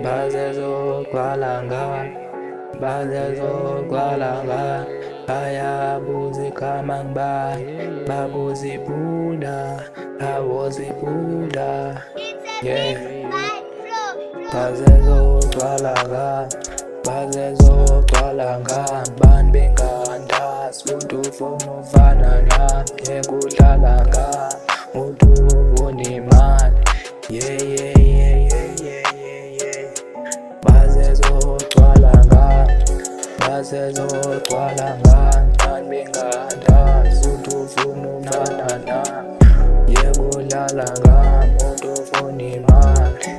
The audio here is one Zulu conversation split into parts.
bazezogcwalanga, bazezogcwalanga, bayabuzikama ngibani, babuzibula, babuzibula, yeah. Bazezogcwalanga, bazezogcwalanga, bani bengandazi, umuntu ufuna ufana nami, ekudlalanga, umuntu ufuna imali, yeah, yeah, yeah, yeah, yeah, yeah, yeah. Bazezogcwalanga, bazezogcwalanga, bani bengandazi, umuntu ufuna ufana nami, ekudlalanga, umuntu ufuna imali,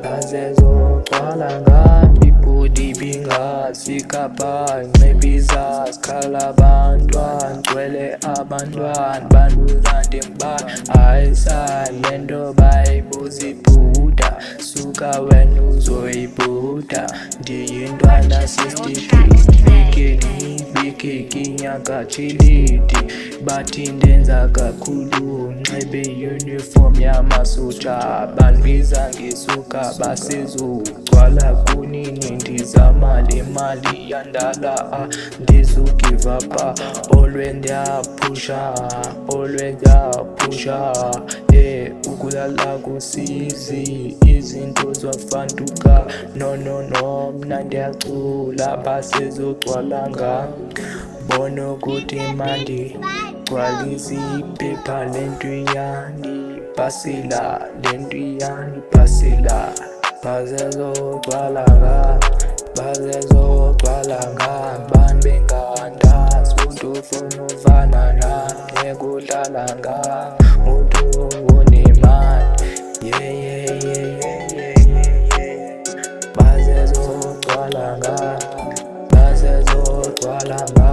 bazezogcwalanga, ibhodi bingasikapha ngebiza sikhala abantwana, ngcwele abantwana banduzande ngibani, ayisalento bayibuza ibhuda, suka wena uzoyibhuda, ndiyintwana 63 bikeki nyakatshilidi, bathi ndenza kakhulu nxibe uniform yamasoja, bandibiza ngisuka basezogcwala kunini, ndizama le mali yandala, ndizugive up, always ndiyaphusha, always ndiyaphusha, ukulala kusizi, izinto zafantuka, no no no, mna ndiyacula, basezogcwalanga, bona ukuthi mandi gcwalisa iphepha lento iyani pasela, lento iyani pasela, bazezogcwalanga, bazezogcwalanga, bani bengandazi, umuntu ufuna ufana nami, ekudlalanga, umuntu ufuna imali, yeah, yeah, yeah, yeah, yeah, yeah. Bazezogcwalanga, bazezogcwalanga.